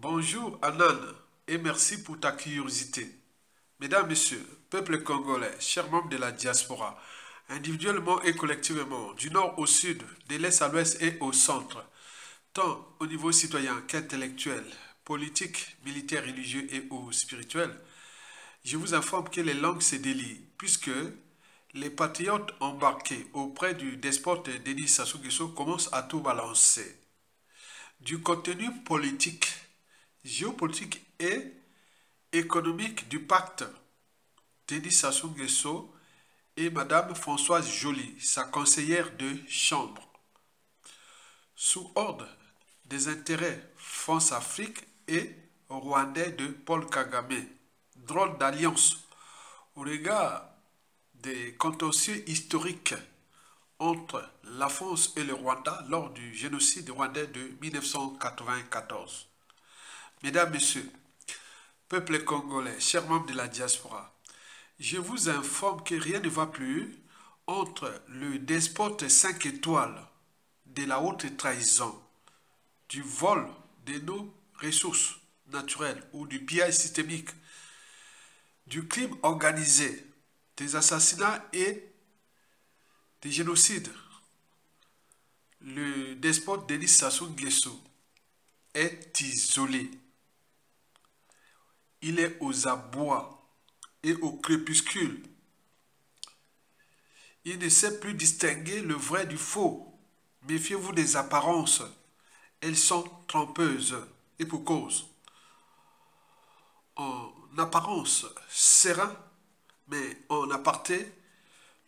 Bonjour Anan et merci pour ta curiosité. Mesdames, Messieurs, peuple congolais, chers membres de la diaspora, individuellement et collectivement, du nord au sud, de l'est à l'ouest et au centre, tant au niveau citoyen qu'intellectuel, politique, militaire, religieux et ou spirituel, je vous informe que les langues se délient, puisque les patriotes embarqués auprès du despote Denis Sassou Nguesso commencent à tout balancer. Du contenu politique, géopolitique et économique du pacte Denis Sassou Nguesso et Madame Françoise Joly, sa conseillère de chambre, sous ordre des intérêts France-Afrique et rwandais de Paul Kagame. Drôle d'alliance au regard des contentieux historiques entre la France et le Rwanda lors du génocide rwandais de 1994. Mesdames, Messieurs, peuple congolais, chers membres de la diaspora, je vous informe que rien ne va plus entre le despote 5 étoiles de la haute trahison, du vol de nos ressources naturelles ou du pillage systémique, du crime organisé, des assassinats et des génocides. Le despote Denis Sassou Nguesso est isolé. Il est aux abois et au crépuscule. Il ne sait plus distinguer le vrai du faux. Méfiez-vous des apparences. Elles sont trompeuses et pour cause. En apparence, serein, mais en aparté,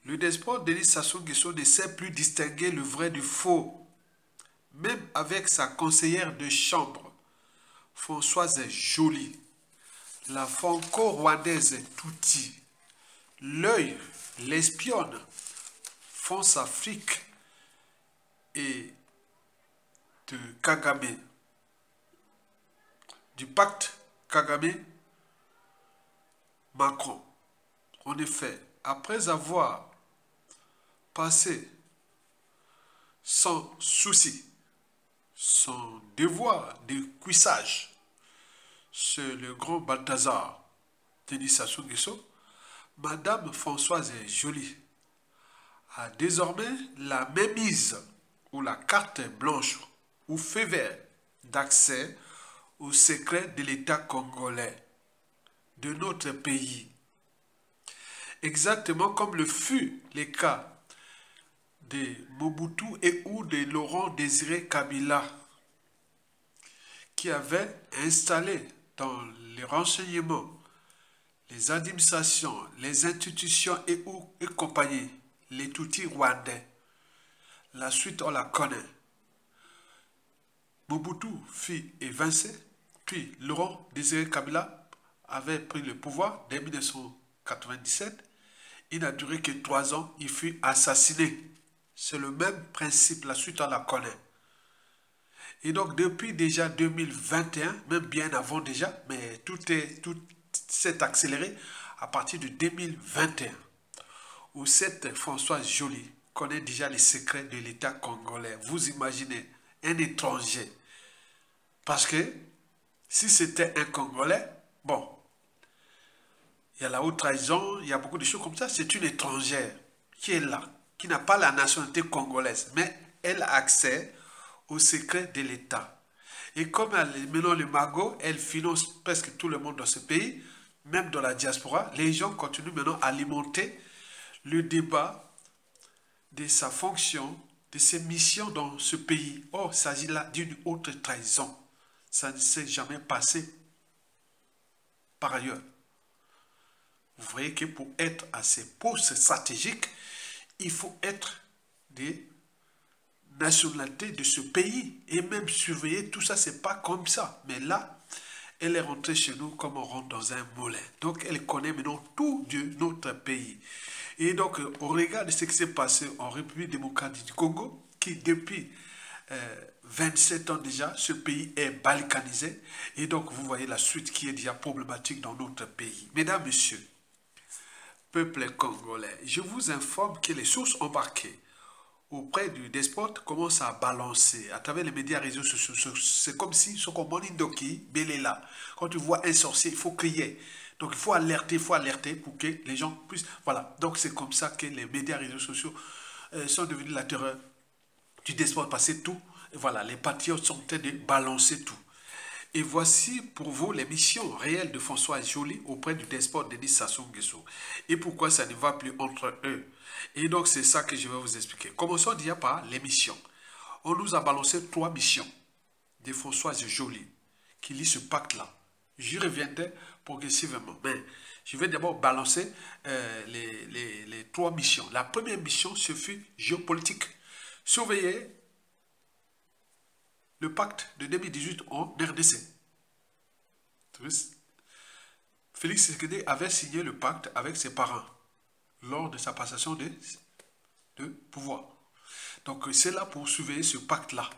le despote Denis Sassou Nguesso ne sait plus distinguer le vrai du faux. Même avec sa conseillère de chambre, Françoise Joly, la franco-rwandaise Touti, l'œil, l'espionne, France-Afrique et de Kagame, du pacte Kagame-Macron. En effet, après avoir passé sans souci son devoir de cuissage sur le grand Balthazar Denis Sassou Nguesso, Madame Françoise Joly a désormais la mainmise ou la carte blanche ou feu vert d'accès aux secrets de l'État congolais, de notre pays. Exactement comme le fut le cas de Mobutu et ou de Laurent Désiré Kabila, qui avait installé dans les renseignements, les administrations, les institutions et compagnie, les Tutsis rwandais. La suite, on la connaît. Mobutu fut évincé, puis Laurent Désiré Kabila avait pris le pouvoir dès 1997. Il n'a duré que 3 ans, il fut assassiné. C'est le même principe, la suite, on la connaît. Et donc, depuis déjà 2021, même bien avant déjà, mais tout s'est accéléré à partir de 2021, où cette Françoise Joly connaît déjà les secrets de l'État congolais. Vous imaginez un étranger. Parce que si c'était un Congolais, bon, il y a la haute trahison, il y a beaucoup de choses comme ça, c'est une étrangère qui est là, qui n'a pas la nationalité congolaise, mais elle a accès aux secrets de l'État. Et comme maintenant le magot, elle finance presque tout le monde dans ce pays, même dans la diaspora, les gens continuent maintenant à alimenter le débat de sa fonction, de ses missions dans ce pays. Or, il s'agit là d'une autre trahison. Ça ne s'est jamais passé par ailleurs. Vous voyez que pour être à ces postes stratégiques, il faut être des nationalités de ce pays et même surveiller tout ça, c'est pas comme ça. Mais là, elle est rentrée chez nous comme on rentre dans un moulin. Donc, elle connaît maintenant tout de notre pays. Et donc, au regard de ce qui s'est passé en République démocratique du Congo, qui depuis 27 ans déjà, ce pays est balkanisé. Et donc, vous voyez la suite qui est déjà problématique dans notre pays. Mesdames, Messieurs, peuple congolais, je vous informe que les sources embarquées auprès du despote commence à balancer à travers les médias réseaux sociaux. C'est comme si ce qu'on m'a dit là. Quand tu vois un sorcier, il faut crier. Donc il faut alerter pour que les gens puissent. Voilà. Donc c'est comme ça que les médias réseaux sociaux sont devenus la terreur du despote, parce que tout, voilà, les patriotes sont en train de balancer tout. Et voici pour vous les missions réelles de François Joly auprès du despote Denis Sassou Nguesso. Et pourquoi ça ne va plus entre eux. Et donc c'est ça que je vais vous expliquer. Commençons déjà par les missions. On nous a balancé 3 missions de François Joly qui lit ce pacte-là. J'y reviendrai progressivement. Mais je vais d'abord balancer les 3 missions. La première mission, ce fut géopolitique. Surveiller le pacte de 2018 en RDC. Félix Tshisekedi avait signé le pacte avec ses parents lors de sa passation de pouvoir. Donc c'est là pour surveiller ce pacte-là.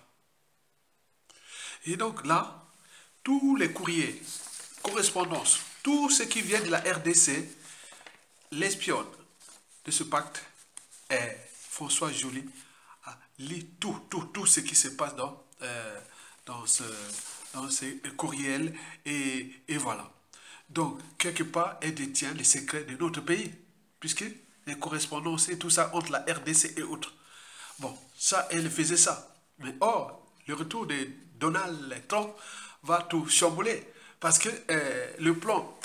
Et donc là, tous les courriers, correspondances, tout ce qui vient de la RDC, l'espionne de ce pacte est François Joly a lu tout ce qui se passe dans ces courriels et voilà. Donc, quelque part, elle détient les secrets de notre pays, puisque les correspondances et tout ça entre la RDC et autres. Bon, ça, elle faisait ça. Mais or, le retour de Donald Trump va tout chambouler, parce que le plan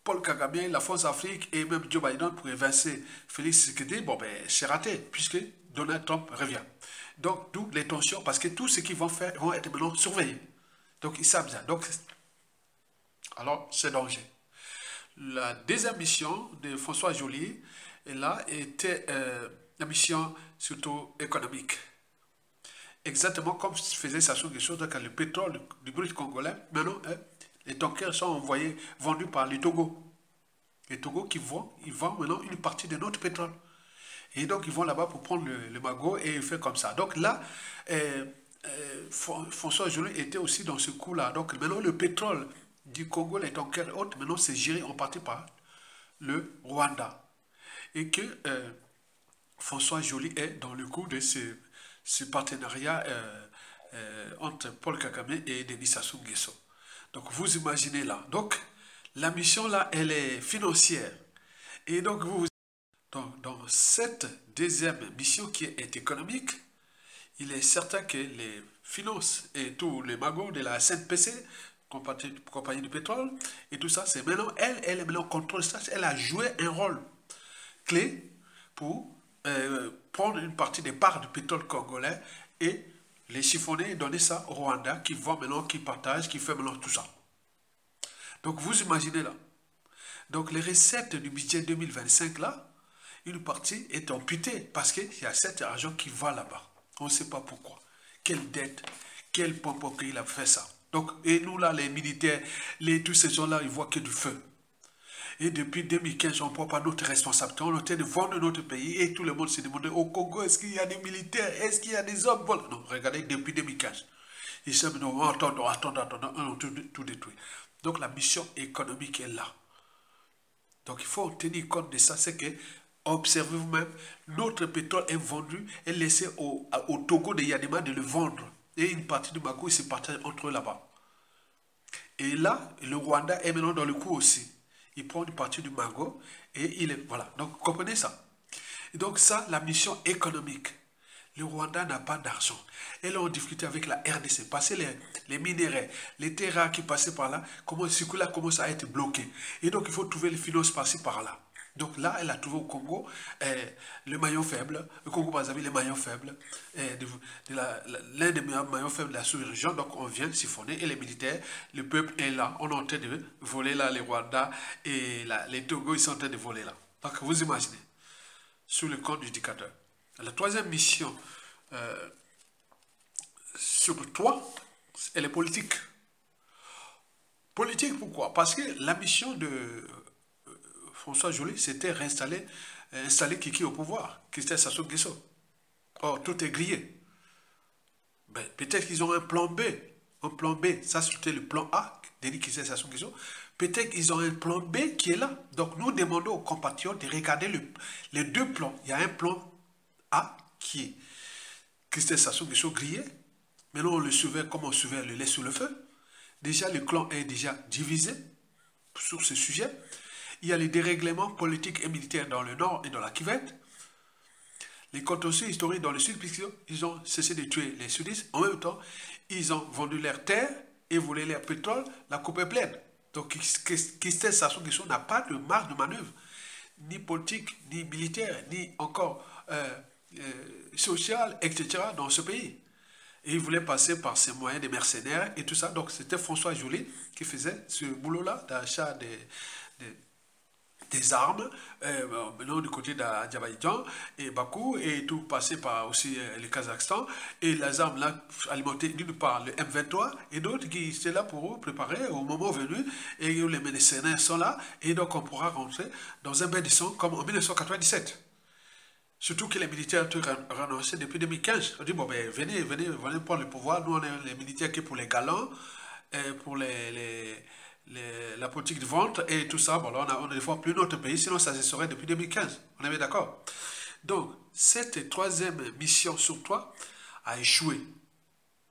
Paul Kagame, la France Afrique et même Joe Biden pour évincer Félix Tshisekedi, bon ben c'est raté, puisque Donald Trump revient. Donc, d'où les tensions, parce que tout ce qu'ils vont faire vont être maintenant surveillés. Donc, ils savent ça. Donc, alors, c'est danger. La deuxième mission de François Joly, là, était la mission surtout économique. Exactement comme faisait Sassou Nguesso, donc le pétrole du brut congolais, maintenant, les tankers sont envoyés, vendus par les Togo. Les Togo qui ils vendent maintenant une partie de notre pétrole. Et donc, ils vont là-bas pour prendre le magot et faire comme ça. Donc là, François Joly était aussi dans ce coup-là. Donc maintenant, le pétrole du Congo, les tankers et autres, maintenant, c'est géré en partie par le Rwanda. Et que François Joly est dans le coup de ce partenariat entre Paul Kagame et Denis Sassou Nguesso. Donc, vous imaginez là. Donc, la mission là, elle est financière. Et donc, dans cette deuxième mission qui est économique, il est certain que les finances et tous les magots de la CNPC, compagnie du pétrole, et tout ça, c'est maintenant, elle est maintenant contrôle ça. Elle a joué un rôle clé pour prendre une partie des parts du pétrole congolais et les chiffonner et donner ça au Rwanda qui vend maintenant, qui partage, qui fait maintenant tout ça. Donc vous imaginez là. Donc les recettes du budget 2025 là, une partie est amputée parce qu'il y a cet argent qui va là-bas. On ne sait pas pourquoi. Quelle dette, quel pompon qu'il a fait ça. Donc, et nous là, les militaires, tous ces gens-là, ils voient que du feu. Et depuis 2015, on ne prend pas notre responsabilité. On est en train de vendre notre pays et tout le monde se demande au Congo, est-ce qu'il y a des militaires? Est-ce qu'il y a des hommes? Voilà. Non, regardez, depuis 2015. Ils se disent, non, attendons, on a tout détruit. Donc la mission économique est là. Donc il faut tenir compte de ça, c'est que, observez vous-même, notre pétrole est vendu et laissé au Togo de Yadima de le vendre. Et une partie du Mago, il se partage entre eux là-bas. Et là, le Rwanda est maintenant dans le coup aussi. Il prend une partie du Mago et il est... Voilà, donc comprenez ça. Et donc ça, la mission économique. Le Rwanda n'a pas d'argent. Et là, on discutait avec la RDC. Parce que les minéraux, les terrains qui passaient par là, ce coup-là commence à être bloqué. Et donc, il faut trouver les finances par-ci, par-là. Donc là, elle a trouvé au Congo le maillon faible, le Congo-Brazzaville, le maillon faible, l'un des meilleurs maillons faibles de la sous-région. Donc on vient siphonner et les militaires, le peuple est là. On est en train de voler là les Rwandais et là, les Togo, ils sont en train de voler là. Donc vous imaginez, sous le compte du dictateur. La troisième mission sur 3, elle est politique. Politique pourquoi? Parce que la mission de François Joly, c'était installer Kiki au pouvoir, Christelle Sassou Nguesso. Or, tout est grillé. Ben, peut-être qu'ils ont un plan B. Un plan B, ça c'était le plan A, Denis Christelle Sassou Nguesso. Peut-être qu'ils ont un plan B qui est là. Donc, nous demandons aux compatriotes de regarder les deux plans. Il y a un plan A, qui est Christelle Sassou Nguesso grillé. Maintenant, on le surveille comme on surveille le lait sur le feu. Déjà, le clan est déjà divisé sur ce sujet. Il y a les dérèglements politiques et militaires dans le nord et dans la Kivette. Les contentieux historiques dans le sud, puisqu'ils ont cessé de tuer les sudistes. En même temps, ils ont vendu leurs terres et volé leur pétrole. La coupe est pleine. Donc, Christelle Sassou Nguesso n'a pas de marge de manœuvre, ni politique, ni militaire, ni encore social, etc. dans ce pays. Et il voulait passer par ses moyens de mercenaires et tout ça. Donc, c'était François Joly qui faisait ce boulot-là d'achat des armes, maintenant du côté d'Azerbaïdjan et Bakou, et tout passé par aussi le Kazakhstan, et les armes là alimentées d'une part le M23 et d'autres qui étaient là pour préparer au moment venu, et où les mercenaires sont là, et donc on pourra rentrer dans un bain de sang comme en 1997. Surtout que les militaires ont renoncé depuis 2015. On dit, bon, ben, venez prendre le pouvoir. Nous, on est les militaires qui pour les galants, pour la politique de vente et tout ça. Bon, là, on ne défend plus notre pays, sinon ça se serait depuis 2015. On est bien d'accord? Donc, cette troisième mission sur toi a échoué.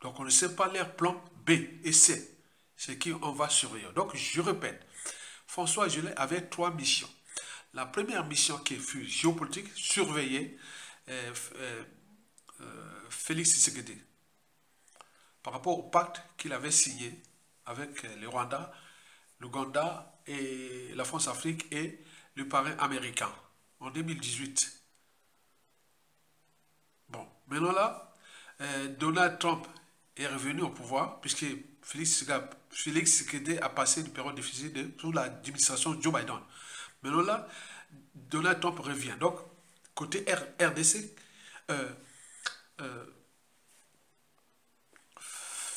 Donc, on ne sait pas leur plan B et C. C'est qui on va surveiller. Donc, je répète, François Joly avait 3 missions. La première mission qui fut géopolitique, surveiller Félix Tshisekedi par rapport au pacte qu'il avait signé avec le Rwanda, l'Ouganda et la France-Afrique et le parrain américain en 2018. Bon, maintenant là, Donald Trump est revenu au pouvoir puisque Félix Tshisekedi a passé une période difficile sous l'administration Joe Biden. Maintenant là, Donald Trump revient. Donc, côté RDC,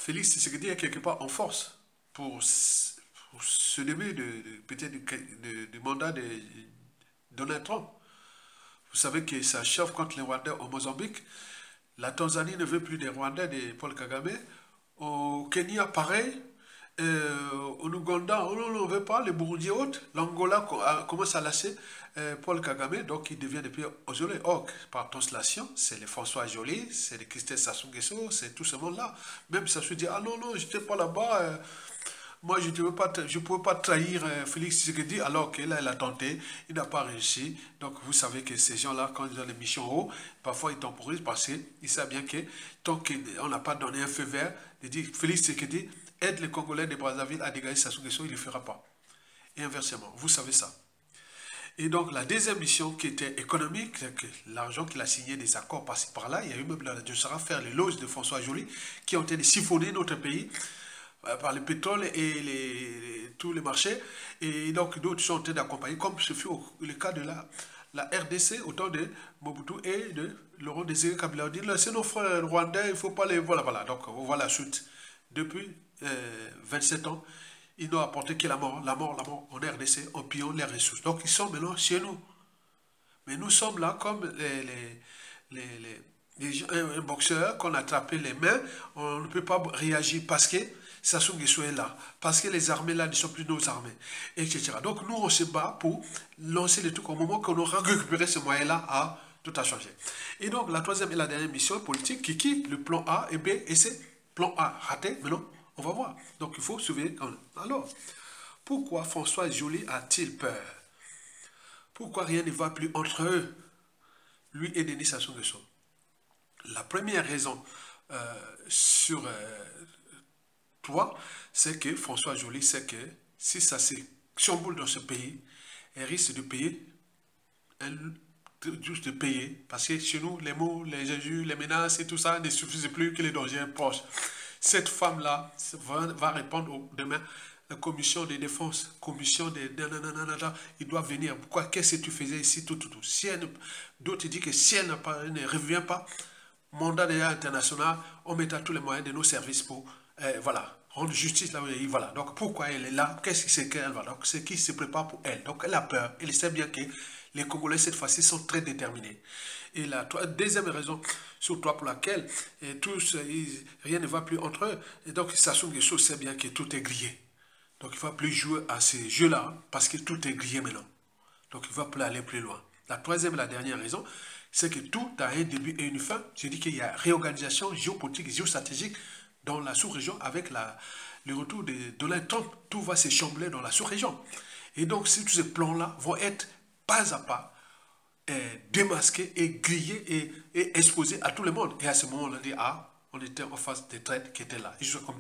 Félix Tshisekedi est quelque part en force pour ce début peut-être du mandat de Donald Trump. Vous savez que ça chauffe contre les Rwandais au Mozambique. La Tanzanie ne veut plus des Rwandais de Paul Kagame. Au Kenya, pareil. Au Ouganda, on ne veut pas, les Burundi hautes, l'Angola commence à lasser Paul Kagame, donc il devient depuis aujourd'hui. Or, par translation, c'est les François Joly, c'est les Christelle Sassou Nguesso, c'est tout ce monde-là. Même ça se dit, ah non, je n'étais pas là-bas, moi je ne pouvais pas trahir Félix Tshisekedi, alors qu'il a tenté, il n'a pas réussi. Donc vous savez que ces gens-là, quand ils ont les missions haut, parfois ils temporisent parce qu'ils savent bien que tant qu'on n'a pas donné un feu vert, de dire Félix Tshisekedi aide les Congolais de Brazzaville à dégager Sassou Nguesso, il ne le fera pas. Et inversement, vous savez ça. Et donc la deuxième mission qui était économique, c'est que l'argent qu'il a signé, des accords par-ci par-là, il y a eu même la Diosara faire les loges de François Joly qui ont été siphonner notre pays par le pétrole et tous les marchés. Et donc d'autres sont en train d'accompagner, comme ce fut le cas de la RDC, au temps de Mobutu et de Laurent Désiré Kabila. On dit, c'est nos frères rwandais, il ne faut pas les... Voilà. Donc on voit la suite. Depuis 27 ans, ils n'ont apporté que la mort en RDC, en pillant les ressources. Donc ils sont maintenant chez nous. Mais nous sommes là comme un boxeur qu'on a attrapé les mains, on ne peut pas réagir parce que Sassou Nguesso est là, parce que les armées là ne sont plus nos armées, etc. Donc nous on se bat pour lancer les trucs au moment qu'on aura récupéré ce moyen-là, tout a changé. Et donc la troisième et la dernière mission politique, qui le plan A et B et C. Plan A raté, mais non, on va voir. Donc il faut surveiller quand même. Alors, pourquoi François Joly a-t-il peur? Pourquoi rien ne va plus entre eux, lui et Denis Sassou Nguesso? La première raison sur toi, c'est que François Joly sait que si ça se chamboule dans ce pays, elle risque de payer, juste de payer, parce que chez nous, les mots, les injures, les menaces et tout ça ne suffisent plus que les dangers proches. Cette femme-là va répondre demain la commission de défense, commission de... il doit venir. Pourquoi? Qu'est-ce que tu faisais ici? Tout. Si d'autres disent que si elle ne revient pas, mandat déjà international, on mettra tous les moyens de nos services pour, rendre justice là où elle est. Voilà. Donc pourquoi elle est là? Qu'est-ce que c'est qu'elle va? Donc c'est qui se prépare pour elle. Donc elle a peur. Elle sait bien que les Congolais cette fois-ci sont très déterminés. Et la deuxième raison sur toi pour laquelle rien ne va plus entre eux. Et donc Sassou Nguesso sait bien que tout est grillé. Donc il ne va plus jouer à ces jeux-là parce que tout est grillé maintenant. Donc il ne va plus aller plus loin. La troisième et la dernière raison, c'est que tout a un début et une fin. Je dis qu'il y a réorganisation géopolitique, géostratégique dans la sous-région avec le retour de Donald Trump. Tout va se chambrer dans la sous-région. Et donc, tous ces plans-là vont être pas à pas démasqués et grillés et exposés à tout le monde. Et à ce moment, on a dit, ah, on était en face des traites qui étaient là. Et je comme